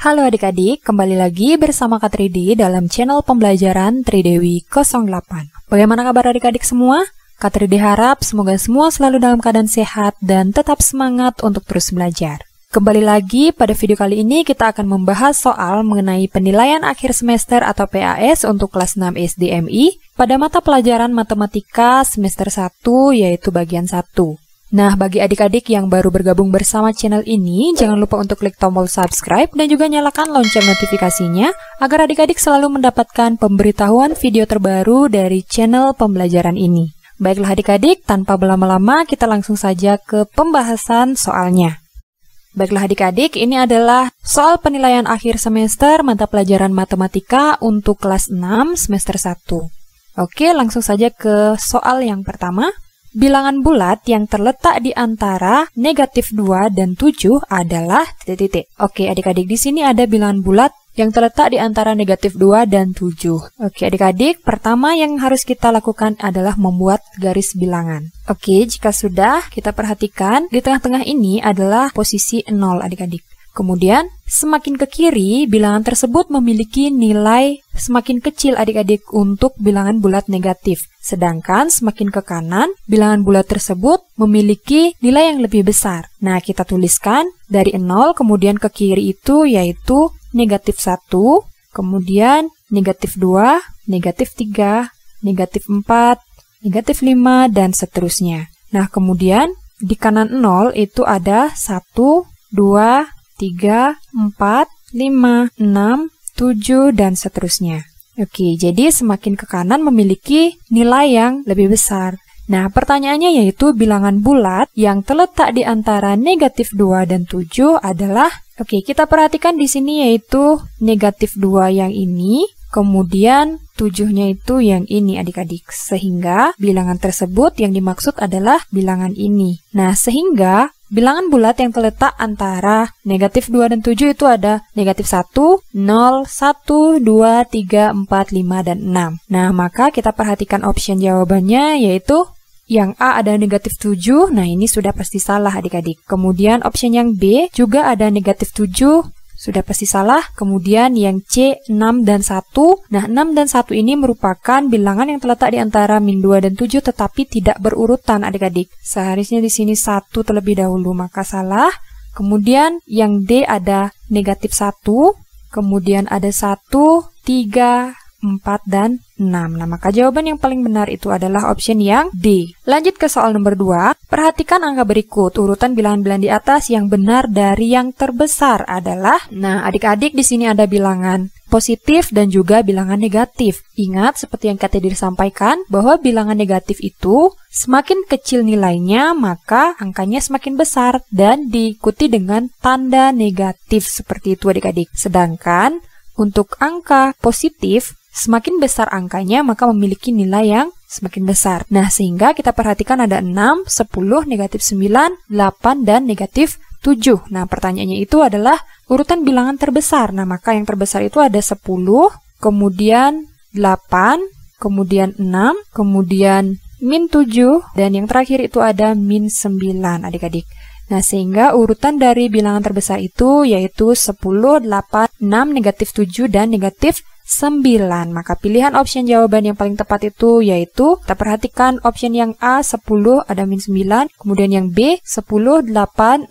Halo adik-adik, kembali lagi bersama Kak Tridi dalam channel pembelajaran Tridewi 08. Bagaimana kabar adik-adik semua? Kak Tridi harap semoga semua selalu dalam keadaan sehat dan tetap semangat untuk terus belajar. Kembali lagi, pada video kali ini kita akan membahas soal mengenai penilaian akhir semester atau PAS untuk kelas 6 SDMI pada mata pelajaran matematika semester 1 yaitu bagian 1. Nah, bagi adik-adik yang baru bergabung bersama channel ini, jangan lupa untuk klik tombol subscribe dan juga nyalakan lonceng notifikasinya agar adik-adik selalu mendapatkan pemberitahuan video terbaru dari channel pembelajaran ini. Baiklah adik-adik, tanpa berlama-lama kita langsung saja ke pembahasan soalnya. Baiklah adik-adik, ini adalah soal penilaian akhir semester mata pelajaran matematika untuk kelas 6 semester 1. Oke, langsung saja ke soal yang pertama. Bilangan bulat yang terletak di antara negatif 2 dan 7 adalah titik-titik. Oke, adik-adik, di sini ada bilangan bulat yang terletak di antara negatif 2 dan 7. Oke, adik-adik, pertama yang harus kita lakukan adalah membuat garis bilangan. Oke, jika sudah, kita perhatikan di tengah-tengah ini adalah posisi 0, adik-adik. Kemudian, semakin ke kiri, bilangan tersebut memiliki nilai semakin kecil adik-adik untuk bilangan bulat negatif. Sedangkan semakin ke kanan, bilangan bulat tersebut memiliki nilai yang lebih besar. Nah, kita tuliskan dari 0, kemudian ke kiri itu yaitu negatif 1, kemudian negatif 2, negatif 3, negatif 4, negatif 5, dan seterusnya. Nah, kemudian di kanan 0 itu ada 1, 2, 3, 4, 5, 6, 7, dan seterusnya. Oke, jadi semakin ke kanan memiliki nilai yang lebih besar. Nah, pertanyaannya yaitu bilangan bulat yang terletak di antara negatif 2 dan 7 adalah, oke, kita perhatikan di sini yaitu negatif 2 yang ini, kemudian 7-nya itu yang ini adik-adik. Sehingga bilangan tersebut yang dimaksud adalah bilangan ini. Nah, sehingga bilangan bulat yang terletak antara negatif 2 dan 7 itu ada negatif 1, 0, 1, 2, 3, 4, 5, dan 6. Nah, maka kita perhatikan option jawabannya yaitu yang A ada negatif 7, nah ini sudah pasti salah adik-adik. Kemudian option yang B juga ada negatif 7, sudah pasti salah. Kemudian yang C 6 dan 1. Nah, 6 dan 1 ini merupakan bilangan yang terletak di antara min 2 dan 7 tetapi tidak berurutan adik-adik. Seharusnya di sini 1 terlebih dahulu, maka salah. Kemudian yang D ada negatif 1, kemudian ada 1, 3, 4, dan 6. Nah, maka jawaban yang paling benar itu adalah option yang D. Lanjut ke soal nomor 2. Perhatikan angka berikut. Urutan bilangan-bilangan di atas yang benar dari yang terbesar adalah, nah, adik-adik di sini ada bilangan positif dan juga bilangan negatif. Ingat seperti yang Kak Teddy sampaikan bahwa bilangan negatif itu semakin kecil nilainya maka angkanya semakin besar dan diikuti dengan tanda negatif seperti itu adik-adik. Sedangkan untuk angka positif semakin besar angkanya maka memiliki nilai yang semakin besar. Nah, sehingga kita perhatikan ada 6, 10, negatif 9, 8, dan negatif 7. Nah, pertanyaannya itu adalah urutan bilangan terbesar. Nah, maka yang terbesar itu ada 10, kemudian 8, kemudian 6, kemudian min 7, dan yang terakhir itu ada min 9 adik-adik. Nah, sehingga urutan dari bilangan terbesar itu yaitu 10, 8, 6, negatif 7, dan negatif 9. Maka pilihan option jawaban yang paling tepat itu yaitu, kita perhatikan option yang A 10 ada min 9, kemudian yang B 10, 8, 6,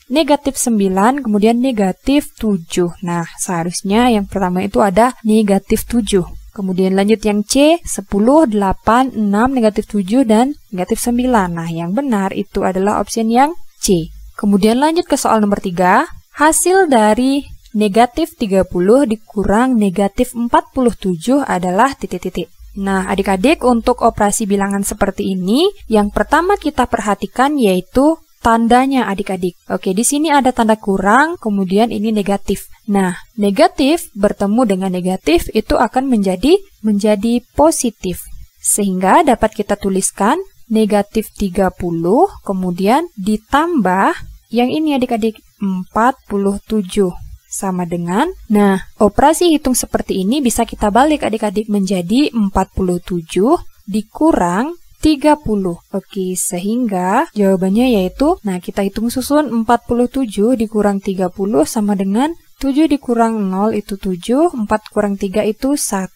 negatif 9, kemudian negatif 7. Nah, seharusnya yang pertama itu ada negatif 7. Kemudian lanjut yang C 10, 8, 6, negatif 7, dan negatif 9. Nah, yang benar itu adalah option yang C. Kemudian lanjut ke soal nomor 3. Hasil dari negatif 30 dikurang negatif 47 adalah titik-titik. Nah, adik-adik, untuk operasi bilangan seperti ini, yang pertama kita perhatikan yaitu tandanya adik-adik. Oke, di sini ada tanda kurang, kemudian ini negatif. Nah, negatif bertemu dengan negatif itu akan menjadi positif. Sehingga dapat kita tuliskan negatif 30, kemudian ditambah yang ini adik-adik 47. Sama dengan, nah, operasi hitung seperti ini bisa kita balik adik-adik menjadi 47 dikurang 30. Oke, sehingga jawabannya yaitu, nah kita hitung susun 47 dikurang 30 sama dengan 7 dikurang 0 itu 7, 4 kurang 3 itu 1.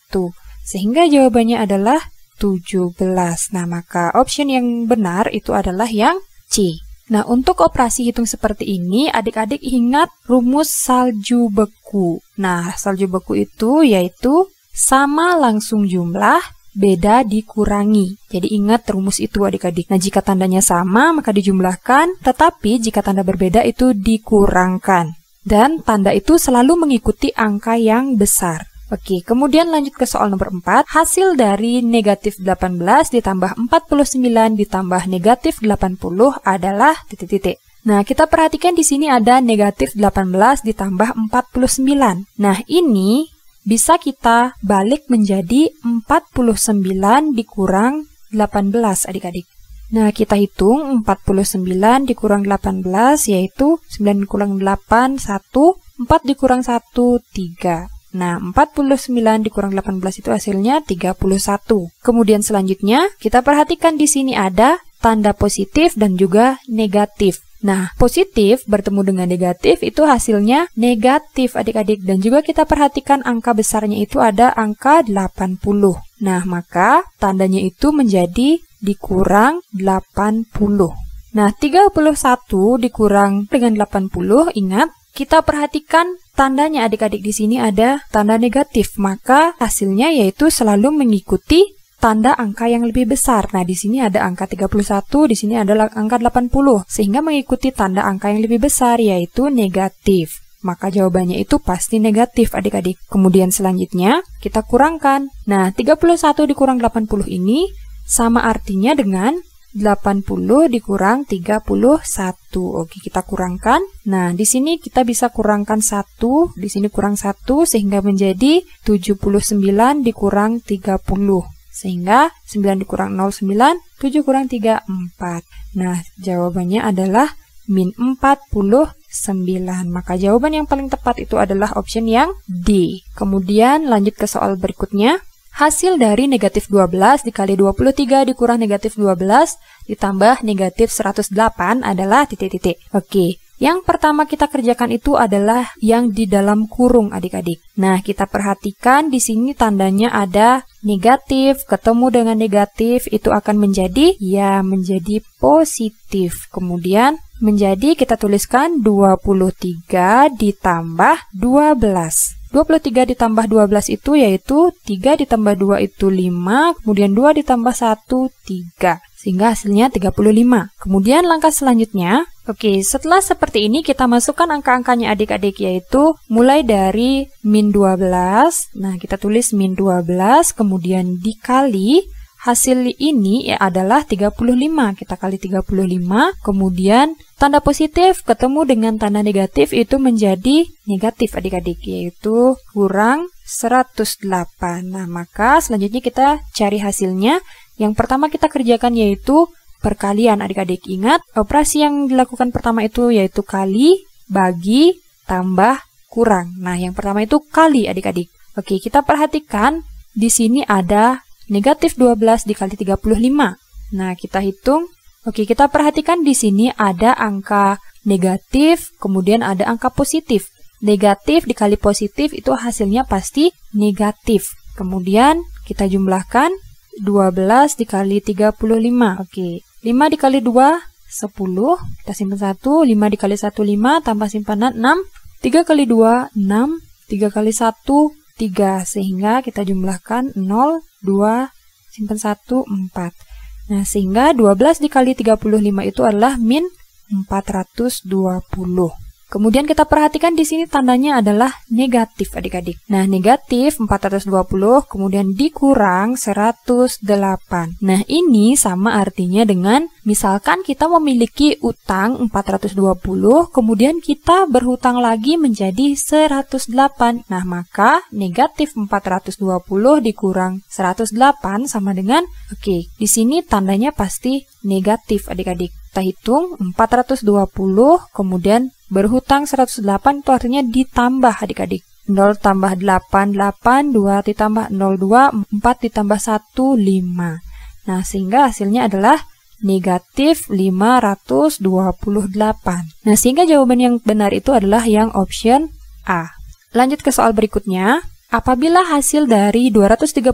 Sehingga jawabannya adalah 17. Nah, maka option yang benar itu adalah yang C. Nah, untuk operasi hitung seperti ini, adik-adik ingat rumus salju beku. Nah, salju beku itu yaitu sama langsung jumlah, beda dikurangi. Jadi ingat rumus itu adik-adik. Nah, jika tandanya sama, maka dijumlahkan, tetapi jika tanda berbeda itu dikurangkan. Dan tanda itu selalu mengikuti angka yang besar. Oke, kemudian lanjut ke soal nomor 4. Hasil dari negatif 18 ditambah 49 ditambah negatif 80 adalah titik-titik. Nah, kita perhatikan di sini ada negatif 18 ditambah 49. Nah, ini bisa kita balik menjadi 49 dikurang 18, adik-adik. Nah, kita hitung 49 dikurang 18, yaitu 9 dikurang 8, 1, 4 dikurang 1, 3. Nah, 49 dikurang 18 itu hasilnya 31. Kemudian selanjutnya, kita perhatikan di sini ada tanda positif dan juga negatif. Nah, positif bertemu dengan negatif itu hasilnya negatif adik-adik. Dan juga kita perhatikan angka besarnya itu ada angka 80. Nah, maka tandanya itu menjadi dikurang 80. Nah, 31 dikurang dengan 80, ingat, kita perhatikan tandanya adik-adik di sini ada tanda negatif, maka hasilnya yaitu selalu mengikuti tanda angka yang lebih besar. Nah, di sini ada angka 31, di sini adalah angka 80, sehingga mengikuti tanda angka yang lebih besar yaitu negatif. Maka jawabannya itu pasti negatif adik-adik. Kemudian selanjutnya kita kurangkan. Nah, 31 dikurang 80 ini sama artinya dengan 80 dikurang 31. Oke, kita kurangkan. Nah, di sini kita bisa kurangkan 1, di sini kurang 1, sehingga menjadi 79 dikurang 30. Sehingga 9 dikurang 0, 9, 7 kurang 3, 4. Nah, jawabannya adalah min 49. Maka jawaban yang paling tepat itu adalah option yang D. Kemudian lanjut ke soal berikutnya. Hasil dari negatif 12 dikali 23 dikurang negatif 12 ditambah negatif 108 adalah titik-titik. Oke, yang pertama kita kerjakan itu adalah yang di dalam kurung adik-adik. Nah, kita perhatikan di sini tandanya ada negatif, ketemu dengan negatif itu akan menjadi, ya menjadi positif. Kemudian menjadi kita tuliskan 23 ditambah 12. 23 ditambah 12 itu yaitu 3 ditambah 2 itu 5, kemudian 2 ditambah 1, 3. Sehingga hasilnya 35. Kemudian langkah selanjutnya, oke, setelah seperti ini kita masukkan angka-angkanya adik-adik yaitu mulai dari min 12, nah kita tulis min 12, kemudian dikali hasil ini adalah 35, kita kali 35, kemudian tanda positif ketemu dengan tanda negatif itu menjadi negatif adik-adik, yaitu kurang 108. Nah, maka selanjutnya kita cari hasilnya. Yang pertama kita kerjakan yaitu perkalian adik-adik. Ingat, operasi yang dilakukan pertama itu yaitu kali, bagi, tambah, kurang. Nah, yang pertama itu kali adik-adik. Oke, kita perhatikan di sini ada negatif 12 dikali 35. Nah, kita hitung. Oke, kita perhatikan di sini ada angka negatif, kemudian ada angka positif. Negatif dikali positif itu hasilnya pasti negatif. Kemudian kita jumlahkan 12 dikali 35. Oke, 5 dikali 2, 10. Kita simpan 1. 5 dikali 1, 5. Tambah simpanan 6. 3 kali 2, 6. 3 kali 1, 3. Sehingga kita jumlahkan 0, 2, simpan 1, 4. Nah, sehingga 12 dikali 35 itu adalah min 420. Kemudian kita perhatikan di sini tandanya adalah negatif adik-adik. Nah, negatif 420 kemudian dikurang 108. Nah, ini sama artinya dengan misalkan kita memiliki utang 420, kemudian kita berhutang lagi menjadi 108. Nah, maka negatif 420 dikurang 108 sama dengan, oke, di sini tandanya pasti negatif adik-adik. Kita hitung 420, kemudian berhutang 108 itu artinya ditambah adik-adik. 0 tambah 8, 8, 2 ditambah 0, 2, 4 ditambah 1, 5. Nah, sehingga hasilnya adalah negatif 528. Nah, sehingga jawaban yang benar itu adalah yang option A. Lanjut ke soal berikutnya. Apabila hasil dari 235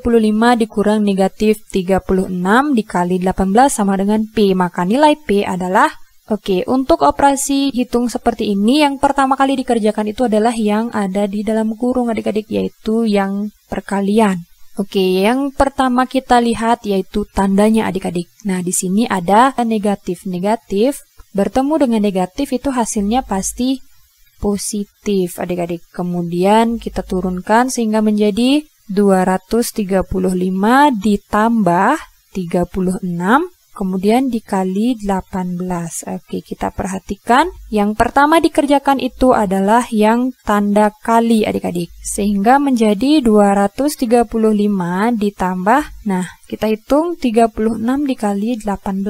dikurang negatif 36 dikali 18 sama dengan P, maka nilai P adalah, oke, untuk operasi hitung seperti ini, yang pertama kali dikerjakan itu adalah yang ada di dalam kurung adik-adik, yaitu yang perkalian. Oke, yang pertama kita lihat yaitu tandanya adik-adik. Nah, di sini ada negatif-negatif, bertemu dengan negatif itu hasilnya pasti positif adik-adik. Kemudian kita turunkan sehingga menjadi 235 ditambah 36, kemudian dikali 18. Oke, kita perhatikan. Yang pertama dikerjakan itu adalah yang tanda kali adik-adik. Sehingga menjadi 235 ditambah, nah kita hitung 36 dikali 18.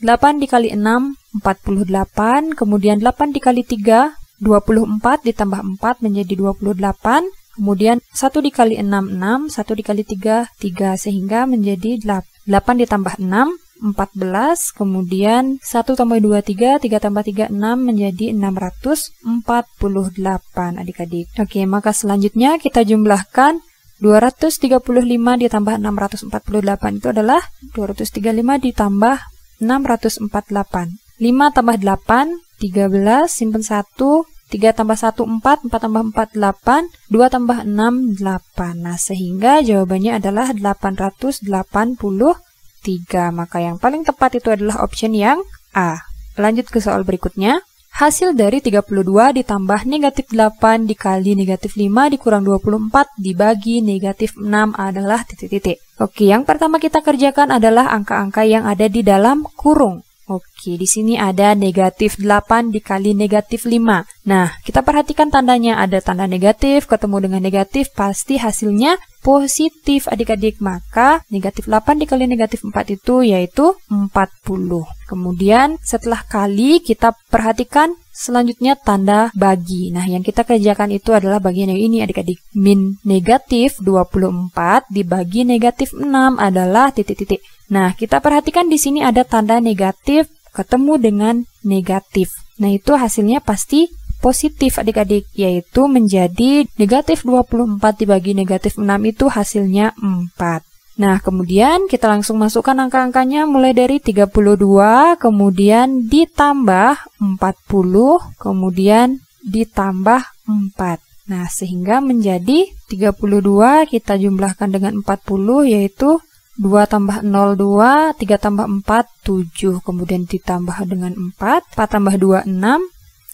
8 dikali 6, 48, kemudian 8 dikali 3, 24 ditambah 4 menjadi 28, kemudian 1 dikali 6, 6, 1 dikali 3, 3, sehingga menjadi 8 ditambah 6, 14, kemudian 1 tambah 2, 3, 3 tambah 3, 6, menjadi 648 adik-adik. Oke, maka selanjutnya kita jumlahkan 235 ditambah 648 itu adalah 235 ditambah 648. 5 tambah 8, 13, simpen 1, 3 tambah 1, 4, 4 tambah 4, 8, 2 tambah 6, 8. Nah, sehingga jawabannya adalah 883. Maka yang paling tepat itu adalah option yang A. Lanjut ke soal berikutnya. Hasil dari 32 ditambah negatif 8 dikali negatif 5 dikurang 24 dibagi negatif 6 adalah titik-titik. Oke, yang pertama kita kerjakan adalah angka-angka yang ada di dalam kurung. Oke, di sini ada negatif 8 dikali negatif 5. Nah, kita perhatikan tandanya. Ada tanda negatif, ketemu dengan negatif, pasti hasilnya positif adik-adik. Maka, negatif 8 dikali negatif 4 itu yaitu 40. Kemudian, setelah kali, kita perhatikan selanjutnya tanda bagi. Nah, yang kita kerjakan itu adalah bagian yang ini adik-adik. Min negatif 24 dibagi negatif 6 adalah titik-titik. Nah, kita perhatikan di sini ada tanda negatif ketemu dengan negatif. Nah, itu hasilnya pasti positif adik-adik, yaitu menjadi negatif 24 dibagi negatif 6 itu hasilnya 4. Nah, kemudian kita langsung masukkan angka-angkanya mulai dari 32, kemudian ditambah 40, kemudian ditambah 4. Nah, sehingga menjadi 32 kita jumlahkan dengan 40 yaitu 2 tambah 0, 2, 3 tambah 4, 7. Kemudian ditambah dengan 4, 4 tambah 2, 6,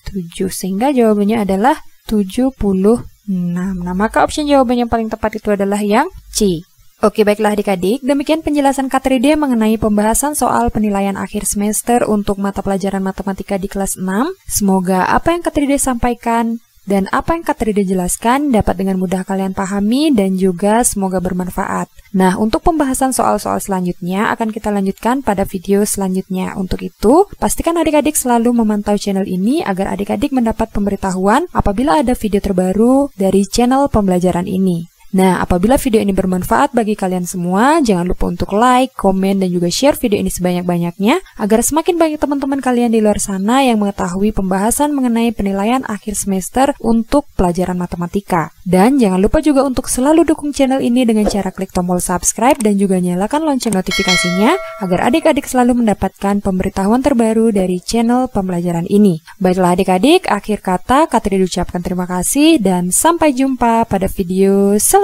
7. Sehingga jawabannya adalah 76. Nah, maka opsi jawaban yang paling tepat itu adalah yang C. Oke, baiklah adik-adik. Demikian penjelasan K3D mengenai pembahasan soal penilaian akhir semester untuk mata pelajaran matematika di kelas 6. Semoga apa yang K3D sampaikan dan apa yang K3D jelaskan dapat dengan mudah kalian pahami dan juga semoga bermanfaat. Nah, untuk pembahasan soal-soal selanjutnya akan kita lanjutkan pada video selanjutnya. Untuk itu, pastikan adik-adik selalu memantau channel ini agar adik-adik mendapat pemberitahuan apabila ada video terbaru dari channel pembelajaran ini. Nah, apabila video ini bermanfaat bagi kalian semua, jangan lupa untuk like, komen, dan juga share video ini sebanyak-banyaknya agar semakin banyak teman-teman kalian di luar sana yang mengetahui pembahasan mengenai penilaian akhir semester untuk pelajaran matematika. Dan jangan lupa juga untuk selalu dukung channel ini dengan cara klik tombol subscribe dan juga nyalakan lonceng notifikasinya agar adik-adik selalu mendapatkan pemberitahuan terbaru dari channel pembelajaran ini. Baiklah adik-adik, akhir kata K3D ucapkan terima kasih dan sampai jumpa pada video selanjutnya.